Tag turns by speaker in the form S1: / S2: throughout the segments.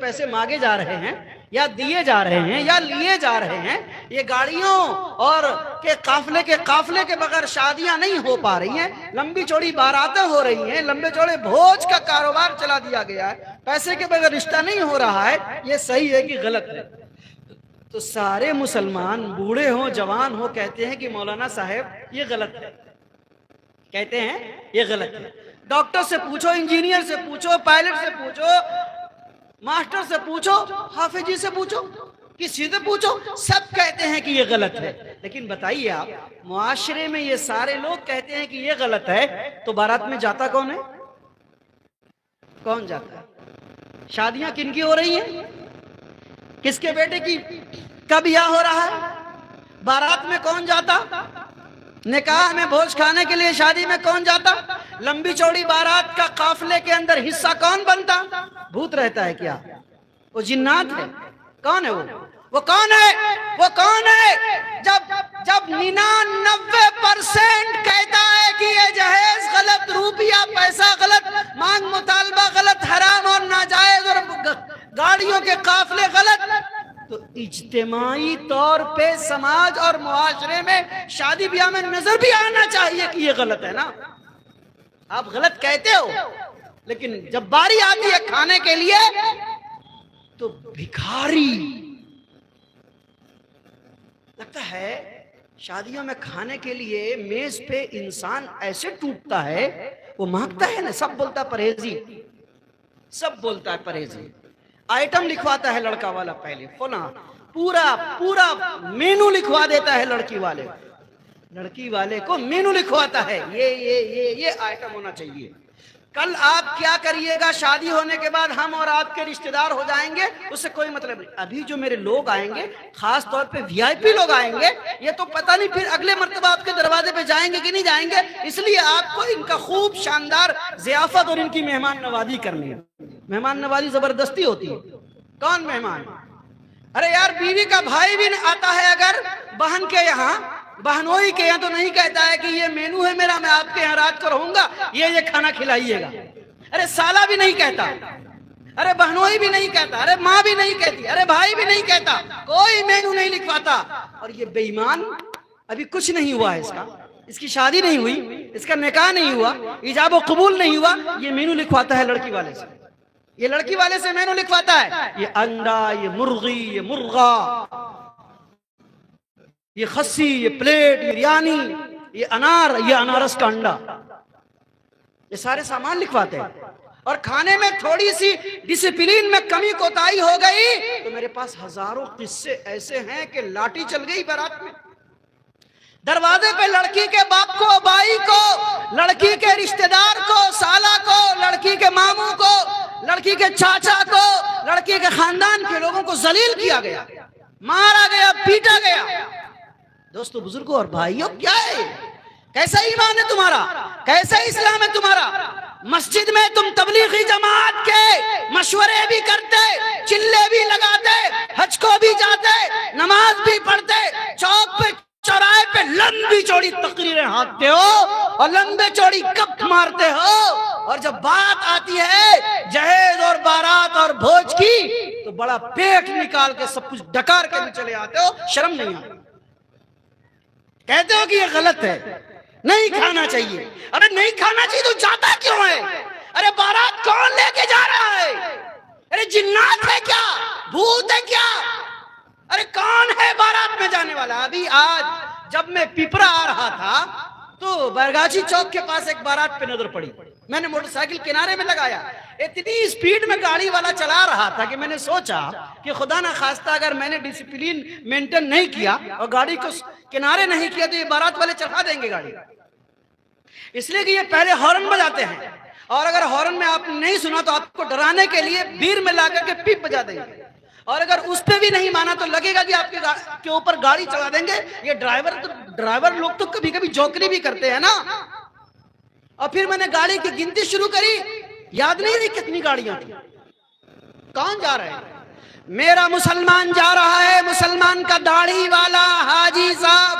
S1: پیسے مانگے جا رہے ہیں یا دیے جا رہے ہیں یا لیے جا رہے ہیں. یہ گاڑیوں اور کے قافلے کے بغیر شادیاں نہیں ہو پا رہی ہیں, لمبی چوڑی باراتیں ہو رہی ہیں, لمبے چوڑے بھوج کا کاروبار چلا دیا گیا ہے, پیسے کے بغیر رشتہ نہیں ہو رہا ہے. یہ صحیح ہے کہ غلط ہے؟ تو سارے مسلمان بوڑھے ہوں جوان ہوں کہتے ہیں کہ مولانا صاحب یہ غلط ہے, کہتے ہیں یہ غلط ہے. ڈاکٹر سے پوچھو, انجینئر سے پوچھو, پائلٹ سے پوچھو, ماسٹر سے پوچھو, حافظ جی سے پوچھو, کسی سے پوچھو, سب کہتے ہیں کہ یہ غلط ہے. لیکن بتائیے آپ, معاشرے میں یہ سارے لوگ کہتے ہیں کہ یہ غلط ہے, تو بارات میں جاتا کون ہے؟ کون جاتا ہے؟ شادیاں کن کی ہو رہی ہیں؟ کس کے بیٹے کی کا بیاہ ہو رہا ہے؟ بارات میں کون جاتا؟ نکاح میں بھوج کھانے کے لیے شادی میں کون جاتا؟ لمبی چوڑی بارات کا قافلے کے اندر حصہ کون بنتا؟ بھوت رہتا ہے کیا؟ وہ جنات ہے؟ کون ہے وہ کون ہے؟ وہ کون ہے؟ جب 99% کہتا ہے کہ یہ جہیز غلط, روپیہ پیسہ غلط, مانگ مطالبہ غلط, حرام اور ناجائز, اور گاڑیوں کے قافلے غلط, تو اجتماعی طور پہ سماج اور معاشرے میں شادی بیاہ میں نظر بھی آنا چاہیے کہ یہ غلط ہے نا. آپ غلط کہتے ہو, لیکن جب باری آتی ہے کھانے کے لیے تو بھکاری لگتا ہے. شادیوں میں کھانے کے لیے میز پہ انسان ایسے ٹوٹتا ہے, وہ مانگتا ہے نا, سب بولتا پرہیزی, سب بولتا ہے پرہیزی. آئٹم لکھواتا ہے لڑکا والا پہلے, فلاں پورا مینو لکھوا دیتا ہے لڑکی والے کو مینو لکھواتا ہے, یہ آئٹم ہونا چاہیے. کل آپ کیا کریے گا شادی ہونے کے بعد, ہم اور آپ کے رشتہ دار ہو جائیں گے, اس سے کوئی مطلب نہیں. ابھی جو میرے لوگ آئیں گے, خاص طور پہ VIP لوگ آئیں گے, یہ تو پتہ نہیں پھر اگلے مرتبہ آپ کے دروازے پہ جائیں گے کہ نہیں جائیں گے. اس لیے آپ کو ان کا خوب شاندار ضیافت اور ان کی مہمان نوازی کرنی ہے. مہمان نوازی زبردستی ہوتی ہے. کون مہمان؟ ارے یار, بیوی کا بھائی بھی آتا ہے اگر بہن کے یہاں, بہنوئی کے یہاں, تو نہیں کہتا ہے کہ یہ مینو ہے میرا, میں آپ کے یہاں رات کو رہوں گا, یہ کھانا کھلائیے گا. ارے سالہ بھی نہیں کہتا, ارے بہنوئی بھی نہیں کہتا, ارے ماں بھی نہیں کہتی, ارے بھائی بھی نہیں کہتا, کوئی مینو نہیں لکھواتا. اور یہ بے ایمان, ابھی کچھ نہیں ہوا ہے اس کا, اس کی شادی نہیں ہوئی, اس کا نکاح نہیں ہوا, ایجاب و قبول نہیں ہوا, یہ مینو لکھواتا ہے لڑکی والے سے. یہ لڑکی والے سے مینو لکھواتا ہے, یہ انڈا, یہ مرغی, یہ مرغا, یہ خسی, یہ پلیٹ, یہ بریانی, یہ انار, یہ انارس کا انڈا, یہ سارے سامان لکھواتے ہیں. اور کھانے میں تھوڑی سی ڈسپلین میں کمی کوتاہی ہو گئی تو میرے پاس ہزاروں قصے ایسے ہیں کہ لاٹھی چل گئی بارات میں. دروازے پہ لڑکی کے باپ کو, بائی کو, لڑکی کے رشتہ دار کو, سالہ کو, لڑکی کے ماموں کو, لڑکی کے چاچا کو, لڑکی کے خاندان کے لوگوں کو ذلیل کیا گیا, مارا گیا, پیٹا گیا. دوستو, بزرگوں اور بھائیوں, کیا ہے؟ کیسا ایمان ہے تمہارا؟ کیسا اسلام ہے تمہارا؟ مسجد میں تم تبلیغی جماعت کے مشورے بھی کرتے, چلے بھی لگاتے, حج کو بھی جاتے, نماز بھی پڑھتے, چوک پہ چوراہے پہ لمبی چوڑی تقریریں ہانکتے ہو اور لمبے چوڑی کپ مارتے ہو, اور جب بات آتی ہے جہیز اور بارات اور بھوج کی تو بڑا پیٹ نکال کے سب کچھ ڈکار کے بھی چلے آتے ہو. شرم نہیں آتی؟ کہتے ہو کہ یہ غلط ہے, نہیں کھانا چاہیے. ارے نہیں کھانا چاہیے تو جاتا کیوں ہے؟ ارے بارات کون لے کے جا رہا ہے؟ ارے جنات ہے کیا؟ بھوت ہے کیا؟ ارے کون ہے بارات میں جانے والا؟ ابھی آج جب میں پیپرا آ رہا تھا تو برگاچی چوک کے پاس ایک بارات پہ نظر پڑی. میں نے موٹر سائیکل کنارے میں لگایا, اتنی اسپیڈ میں گاڑی والا چلا رہا تھا کہ میں نے سوچا کہ خدا نہ خواستہ اگر میں نے ڈسپلین مینٹین نہیں کیا اور گاڑی کو کنارے نہیں کیا تو یہ بارات والے چڑھا دیں گے گاڑی. اس لیے کہ یہ پہلے ہارن بجاتے ہیں, اور اگر ہارن میں آپ نے نہیں سنا تو آپ کو ڈرانے کے لیے بیر میں لا کر کے پیپ بجا دیں گے, اور اگر اس پہ بھی نہیں مانا تو لگے گا کہ آپ کے اوپر گاڑی چلا دیں گے. یہ ڈرائیور لوگ تو کبھی کبھی جوکری بھی کرتے ہیں نا. اور پھر میں نے گاڑی کی گنتی شروع کری, یاد نہیں رہی کتنی گاڑیاں تھیں. کون جا رہے ہیں؟ میرا مسلمان جا رہا ہے, مسلمان کا داڑھی والا حاجی صاحب,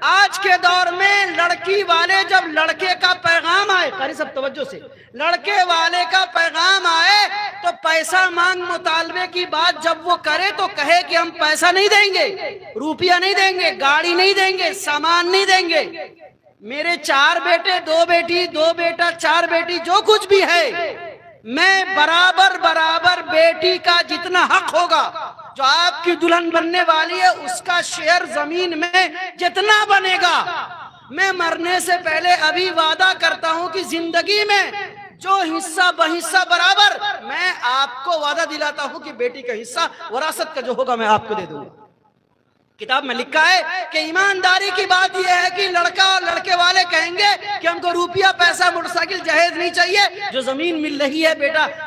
S1: آج کے دور میں لڑکی والے جب لڑکے کا پیغام آئے، قاری صاحب توجہ سے، لڑکے والے کا پیغام آئے تو پیسہ مانگ مطالبے کی بات جب وہ کرے تو کہے کہ ہم پیسہ نہیں دیں گے، روپیہ نہیں دیں گے، گاڑی نہیں دیں گے، سامان نہیں دیں گے۔ میرے 4 بیٹے، 2 بیٹی، 2 بیٹا، 4 بیٹی، جو کچھ بھی ہے، میں برابر بیٹی کا جتنا حق ہوگا، جو آپ کی دلہن بننے والی ہے اس کا شیئر زمین میں جتنا بنے گا، میں مرنے سے پہلے ابھی وعدہ کرتا ہوں کہ زندگی میں جو حصہ بحصہ برابر، میں آپ کو وعدہ دلاتا ہوں کہ بیٹی کا حصہ وراثت کا جو ہوگا میں آپ کو دے دوں گا۔ کتاب میں لکھا ہے کہ ایمانداری کی بات یہ ہے کہ لڑکا اور لڑکے والے کہیں گے کہ ہم کو روپیہ، پیسہ، موٹر سائیکل، جہیز نہیں چاہیے، جو زمین مل رہی ہے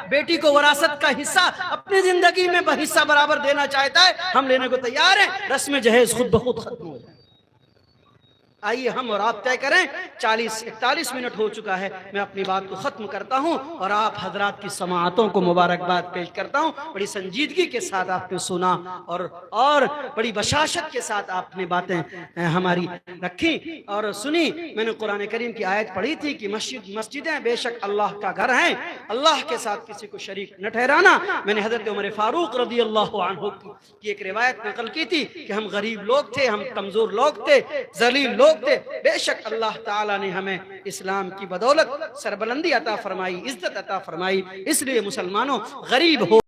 S1: بیٹی کو وراثت کا حصہ اپنی زندگی میں بحصہ برابر دینا چاہتا ہے، ہم لینے کو تیار ہیں، رسم جہیز خود بخود ختم ہو جائے۔ آئیے ہم اور آپ طے کریں، 41 منٹ ہو چکا ہے، میں اپنی بات کو ختم کرتا ہوں اور آپ حضرات کی سماعتوں کو مبارکباد پیش کرتا ہوں۔ بڑی سنجیدگی کے ساتھ آپ نے سنا اور بڑی بشاشت کے ساتھ آپ نے باتیں ہماری رکھی اور سنی۔ میں نے قرآن کریم کی آیت پڑھی تھی کہ مسجدیں بے شک اللہ کا گھر ہیں، اللہ کے ساتھ کسی کو شریک نہ ٹھہرانا۔ میں نے حضرت عمر فاروق رضی اللہ عنہ کی ایک روایت نقل کی تھی کہ ہم غریب لوگ تھے، ہم کمزور لوگ تھے، ذلیل لوگ تھے، بے شک اللہ تعالیٰ نے ہمیں اسلام کی بدولت سربلندی عطا فرمائی، عزت عطا فرمائی۔ اس لیے مسلمانوں، غریب ہو